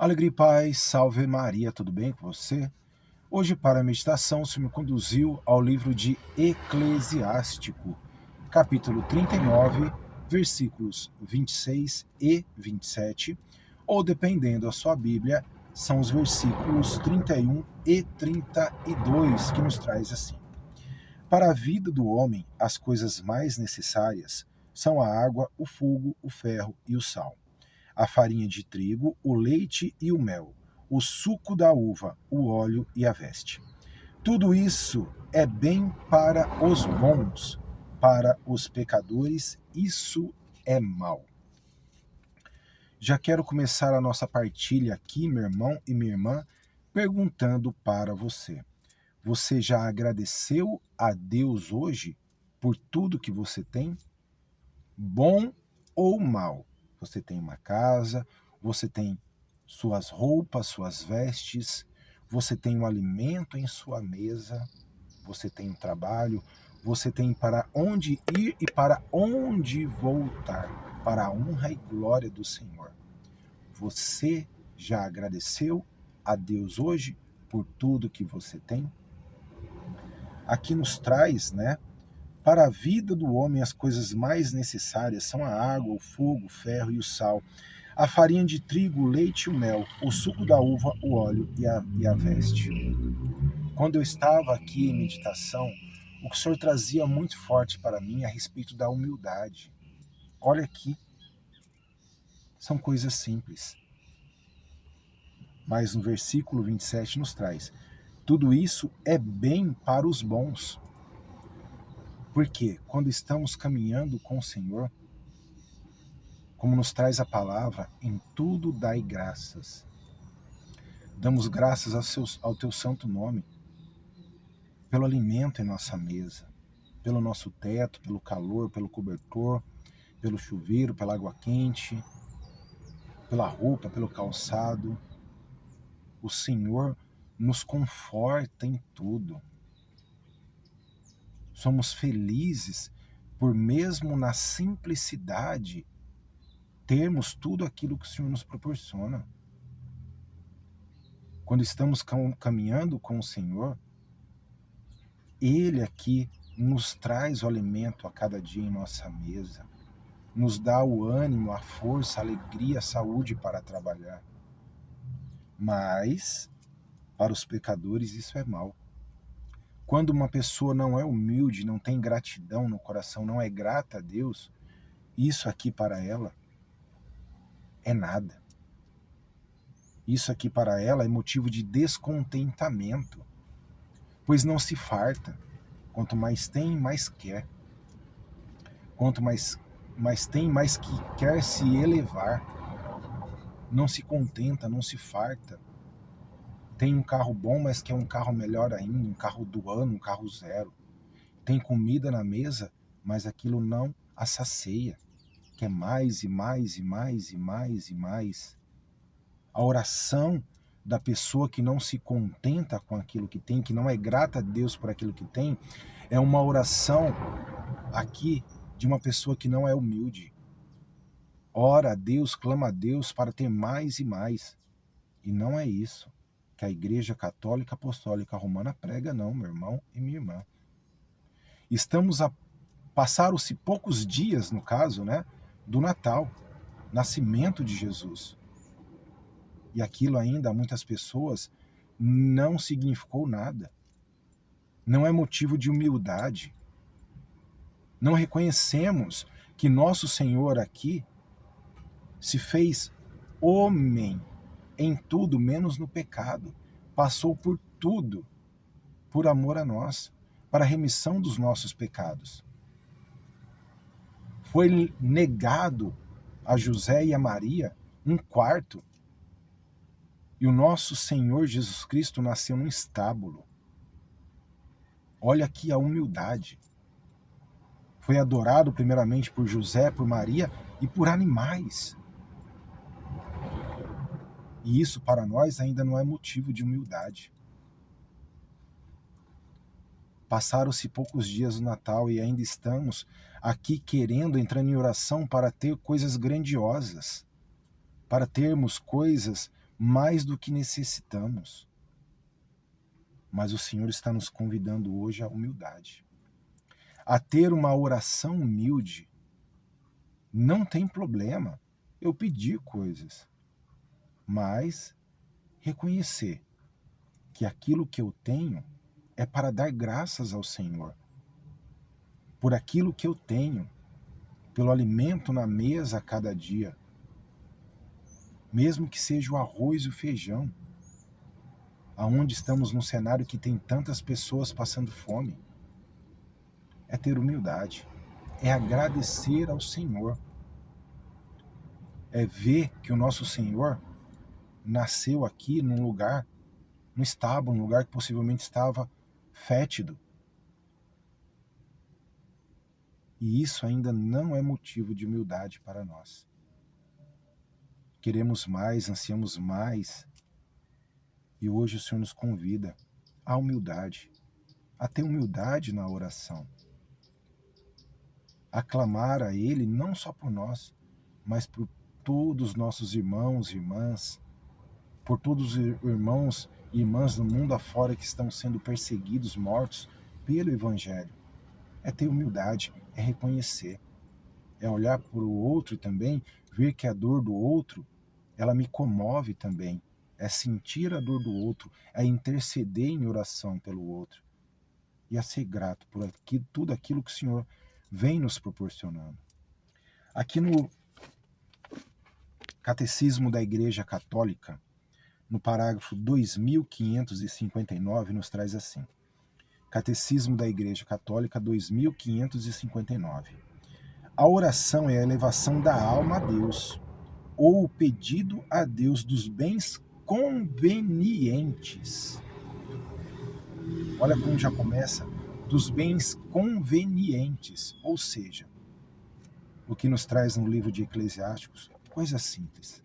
Alegria e paz, salve Maria, tudo bem com você? Hoje, para a meditação, o Senhor me conduziu ao livro de Eclesiástico, capítulo 39, versículos 26 e 27, ou dependendo da sua Bíblia, são os versículos 31 e 32, que nos traz assim: Para a vida do homem, as coisas mais necessárias são a água, o fogo, o ferro e o sal, a farinha de trigo, o leite e o mel, o suco da uva, o óleo e a veste. Tudo isso é bem para os bons, para os pecadores, isso é mal. Já quero começar a nossa partilha aqui, meu irmão e minha irmã, perguntando para você: você já agradeceu a Deus hoje por tudo que você tem? Bom ou mal? Você tem uma casa, você tem suas roupas, suas vestes, você tem um alimento em sua mesa, você tem um trabalho, você tem para onde ir e para onde voltar, para a honra e glória do Senhor. Você já agradeceu a Deus hoje por tudo que você tem? Aqui nos traz, né? Para a vida do homem, as coisas mais necessárias são a água, o fogo, o ferro e o sal, a farinha de trigo, o leite e o mel, o suco da uva, o óleo e a veste. Quando eu estava aqui em meditação, o que o Senhor trazia muito forte para mim a respeito da humildade. Olha aqui, são coisas simples. Mas no versículo 27 nos traz: tudo isso é bem para os bons. Porque quando estamos caminhando com o Senhor, como nos traz a palavra, em tudo dai graças. Damos graças ao teu santo nome, pelo alimento em nossa mesa, pelo nosso teto, pelo calor, pelo cobertor, pelo chuveiro, pela água quente, pela roupa, pelo calçado. O Senhor nos conforta em tudo. Somos felizes por, mesmo na simplicidade, termos tudo aquilo que o Senhor nos proporciona. Quando estamos caminhando com o Senhor, Ele aqui nos traz o alimento a cada dia em nossa mesa, nos dá o ânimo, a força, a alegria, a saúde para trabalhar. Mas, para os pecadores, isso é mal. Quando uma pessoa não é humilde, não tem gratidão no coração, não é grata a Deus, isso aqui para ela é nada. Isso aqui para ela é motivo de descontentamento, pois não se farta. Quanto mais tem, mais quer. Quanto mais tem, mais que quer se elevar. Não se contenta, não se farta. Tem um carro bom, mas quer um carro melhor ainda, um carro do ano, um carro zero. Tem comida na mesa, mas aquilo não a sacia. Quer mais e mais e mais e mais e mais. A oração da pessoa que não se contenta com aquilo que tem, que não é grata a Deus por aquilo que tem, é uma oração aqui de uma pessoa que não é humilde. Ora a Deus, clama a Deus para ter mais e mais. E não é isso que a Igreja Católica Apostólica Romana prega, não, meu irmão e minha irmã. Passaram-se poucos dias, no caso, né, do Natal, nascimento de Jesus. E aquilo ainda a muitas pessoas não significou nada. Não é motivo de humildade. Não reconhecemos que nosso Senhor aqui se fez homem em tudo, menos no pecado. Passou por tudo, por amor a nós, para a remissão dos nossos pecados. Foi negado a José e a Maria um quarto. E o nosso Senhor Jesus Cristo nasceu num estábulo. Olha aqui a humildade. Foi adorado primeiramente por José, por Maria e por animais. E isso para nós ainda não é motivo de humildade. Passaram-se poucos dias do Natal e ainda estamos aqui querendo, entrando em oração para ter coisas grandiosas, para termos coisas mais do que necessitamos. Mas o Senhor está nos convidando hoje à humildade, a ter uma oração humilde. Não tem problema eu pedir coisas, mas reconhecer que aquilo que eu tenho é para dar graças ao Senhor, por aquilo que eu tenho, pelo alimento na mesa a cada dia, mesmo que seja o arroz e o feijão, aonde estamos num cenário que tem tantas pessoas passando fome. É ter humildade, é agradecer ao Senhor, é ver que o nosso Senhor nasceu aqui num lugar, no estábulo, num lugar que possivelmente estava fétido. E isso ainda não é motivo de humildade para nós. Queremos mais, ansiamos mais. E hoje o Senhor nos convida à humildade, a ter humildade na oração, a clamar a Ele não só por nós, mas por todos os nossos irmãos e irmãs, por todos os irmãos e irmãs do mundo afora que estão sendo perseguidos, mortos pelo Evangelho. É ter humildade, é reconhecer, é olhar para o outro também, ver que a dor do outro, ela me comove também. É sentir a dor do outro, é interceder em oração pelo outro. E a ser grato por tudo aquilo que o Senhor vem nos proporcionando. Aqui no Catecismo da Igreja Católica, no parágrafo 2559, nos traz assim. Catecismo da Igreja Católica 2559. A oração é a elevação da alma a Deus, ou o pedido a Deus dos bens convenientes. Olha como já começa, dos bens convenientes, ou seja, o que nos traz no livro de Eclesiásticos, coisa simples,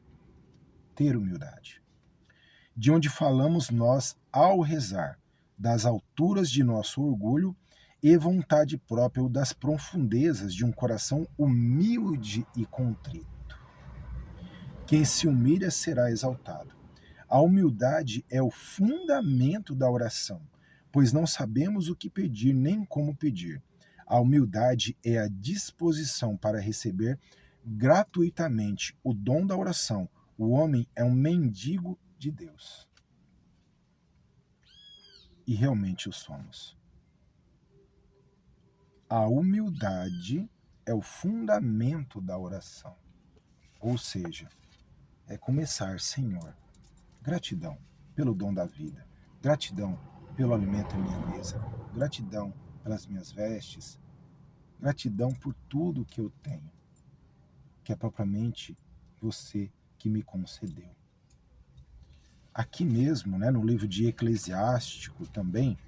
ter humildade. De onde falamos nós ao rezar, das alturas de nosso orgulho e vontade própria ou das profundezas de um coração humilde e contrito. Quem se humilha será exaltado. A humildade é o fundamento da oração, pois não sabemos o que pedir nem como pedir. A humildade é a disposição para receber gratuitamente o dom da oração. O homem é um mendigo de Deus. E realmente o somos. A humildade é o fundamento da oração. Ou seja, é começar, Senhor, gratidão pelo dom da vida, gratidão pelo alimento em minha mesa, gratidão pelas minhas vestes, gratidão por tudo que eu tenho, que é propriamente você que me concedeu. Aqui mesmo, no livro de Eclesiástico também,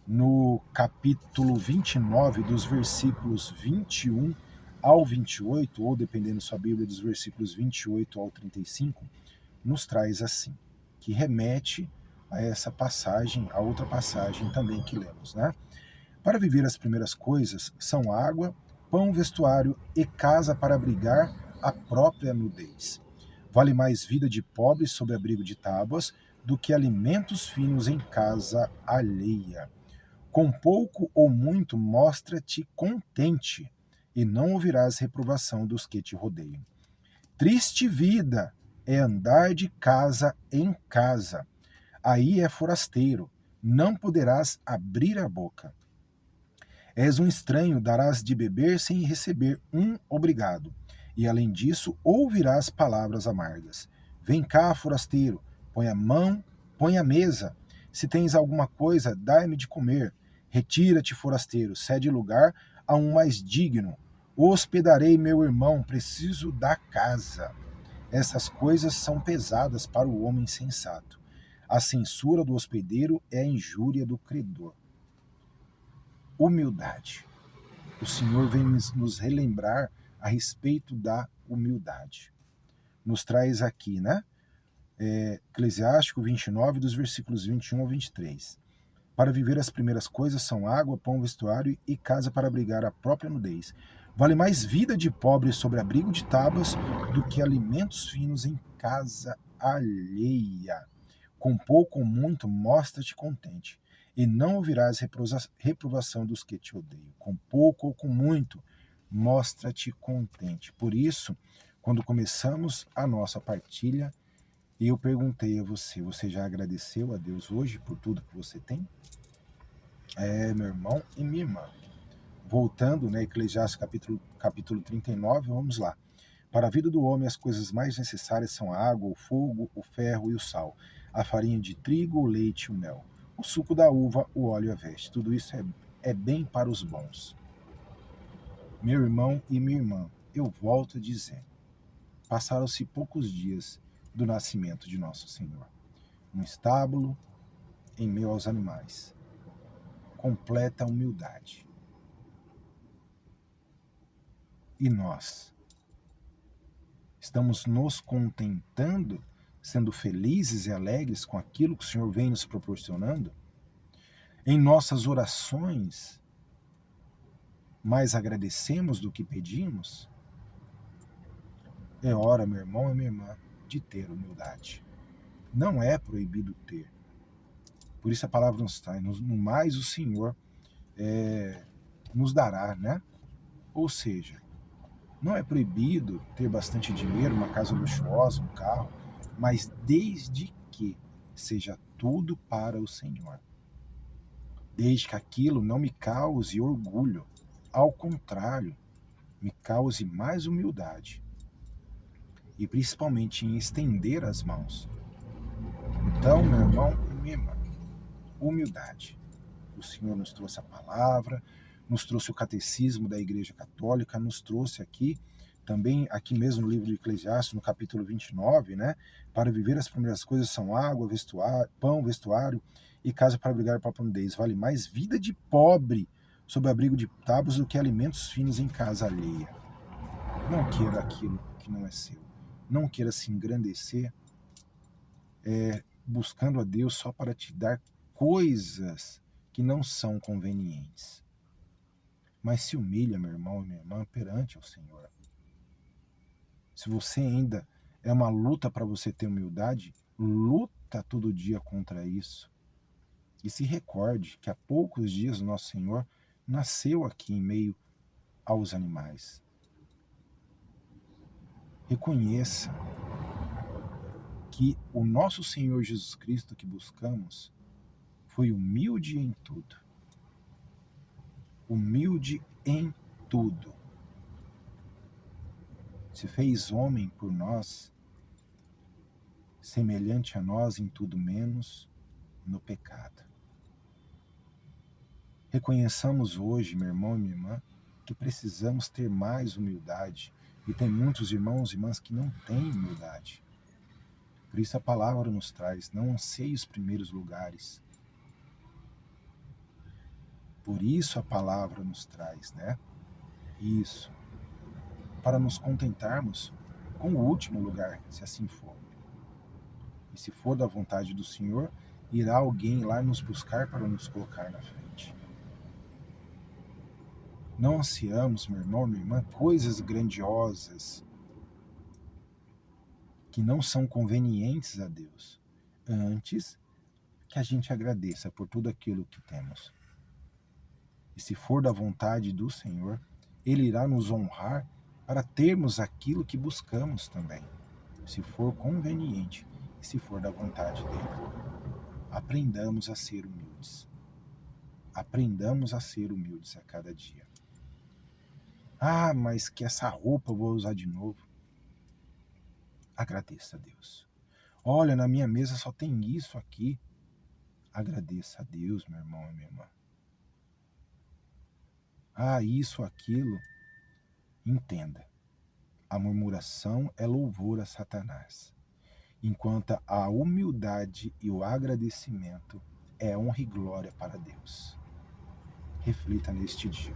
no capítulo 29, dos versículos 21 ao 28, ou dependendo da sua Bíblia, dos versículos 28 ao 35, nos traz assim, que remete a essa passagem, a outra passagem também que lemos, Para viver as primeiras coisas são água, pão, vestuário e casa para abrigar a própria nudez. Vale mais vida de pobre sob abrigo de tábuas do que alimentos finos em casa alheia. Com pouco ou muito mostra-te contente, e não ouvirás reprovação dos que te rodeiam. Triste vida é andar de casa em casa. Aí é forasteiro, não poderás abrir a boca. És um estranho, darás de beber sem receber um obrigado. E além disso, ouvirás palavras amargas. Vem cá, forasteiro, põe a mão, põe a mesa. Se tens alguma coisa, dai-me de comer. Retira-te, forasteiro, cede lugar a um mais digno. Hospedarei meu irmão, preciso da casa. Essas coisas são pesadas para o homem sensato. A censura do hospedeiro é a injúria do credor. Humildade. O Senhor vem nos relembrar a respeito da humildade. Nos traz aqui, Eclesiástico 29, dos versículos 21 ao 23. Para viver as primeiras coisas são água, pão, vestuário e casa para abrigar a própria nudez. Vale mais vida de pobre sob abrigo de tábuas do que alimentos finos em casa alheia. Com pouco ou muito, mostra-te contente, e não ouvirás reprovação dos que te odeiam. Com pouco ou com muito, mostra-te contente. Por isso, quando começamos a nossa partilha, eu perguntei a você: você já agradeceu a Deus hoje por tudo que você tem? Meu irmão e minha irmã. Voltando, né, Eclesiastes capítulo 39, vamos lá. Para a vida do homem, as coisas mais necessárias são a água, o fogo, o ferro e o sal, a farinha de trigo, o leite e o mel, o suco da uva, o óleo e a veste. Tudo isso é bem para os bons. Meu irmão e minha irmã, eu volto a dizer, passaram-se poucos dias do nascimento de nosso Senhor, no estábulo, em meio aos animais. Completa humildade. E nós? Estamos nos contentando, sendo felizes e alegres com aquilo que o Senhor vem nos proporcionando? Em nossas orações, mais agradecemos do que pedimos? É hora, meu irmão e minha irmã, de ter humildade. Não é proibido ter. Por isso a palavra nos traz, no mais o Senhor nos dará, né? Ou seja, não é proibido ter bastante dinheiro, uma casa luxuosa, um carro, mas desde que seja tudo para o Senhor. Desde que aquilo não me cause orgulho, ao contrário, me cause mais humildade. E principalmente em estender as mãos. Então, meu irmão e minha irmã, humildade. O Senhor nos trouxe a palavra, nos trouxe o catecismo da Igreja Católica, nos trouxe aqui, também aqui mesmo no livro de Eclesiastes, no capítulo 29, né? Para viver as primeiras coisas são água, vestuário, pão, vestuário e casa para abrigar a própria nudez. Vale mais vida de pobre sob abrigo de tábuas do que alimentos finos em casa alheia. Não queira aquilo que não é seu. Não queira se engrandecer buscando a Deus só para te dar coisas que não são convenientes. Mas se humilha, meu irmão e minha irmã, perante o Senhor. Se você ainda é uma luta para você ter humildade, luta todo dia contra isso. E se recorde que há poucos dias o nosso Senhor nasceu aqui em meio aos animais. Reconheça que o nosso Senhor Jesus Cristo que buscamos foi humilde em tudo. Humilde em tudo. Se fez homem por nós, semelhante a nós em tudo menos no pecado. Reconheçamos hoje, meu irmão e minha irmã, que precisamos ter mais humildade. E tem muitos irmãos e irmãs que não têm humildade. Por isso a palavra nos traz, não anseie os primeiros lugares. Por isso a palavra nos traz, né? Isso. Para nos contentarmos com o último lugar, se assim for. E se for da vontade do Senhor, irá alguém lá nos buscar para nos colocar na frente. Não ansiamos, meu irmão, minha irmã, coisas grandiosas que não são convenientes a Deus. Antes que a gente agradeça por tudo aquilo que temos. E se for da vontade do Senhor, Ele irá nos honrar para termos aquilo que buscamos também, se for conveniente e se for da vontade dele. Aprendamos a ser humildes. Aprendamos a ser humildes a cada dia. Ah, mas que essa roupa eu vou usar de novo. Agradeça a Deus. Olha, na minha mesa só tem isso aqui. Agradeça a Deus, meu irmão e minha irmã. Ah, isso, aquilo. Entenda. A murmuração é louvor a Satanás, enquanto a humildade e o agradecimento é honra e glória para Deus. Reflita neste dia.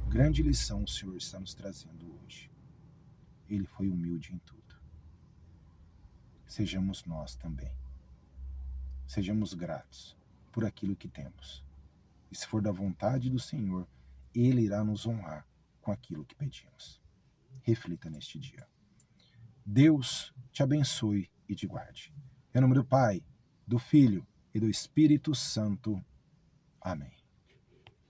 Grande lição o Senhor está nos trazendo hoje. Ele foi humilde em tudo. Sejamos nós também. Sejamos gratos por aquilo que temos. E se for da vontade do Senhor, Ele irá nos honrar com aquilo que pedimos. Reflita neste dia. Deus te abençoe e te guarde. Em nome do Pai, do Filho e do Espírito Santo. Amém.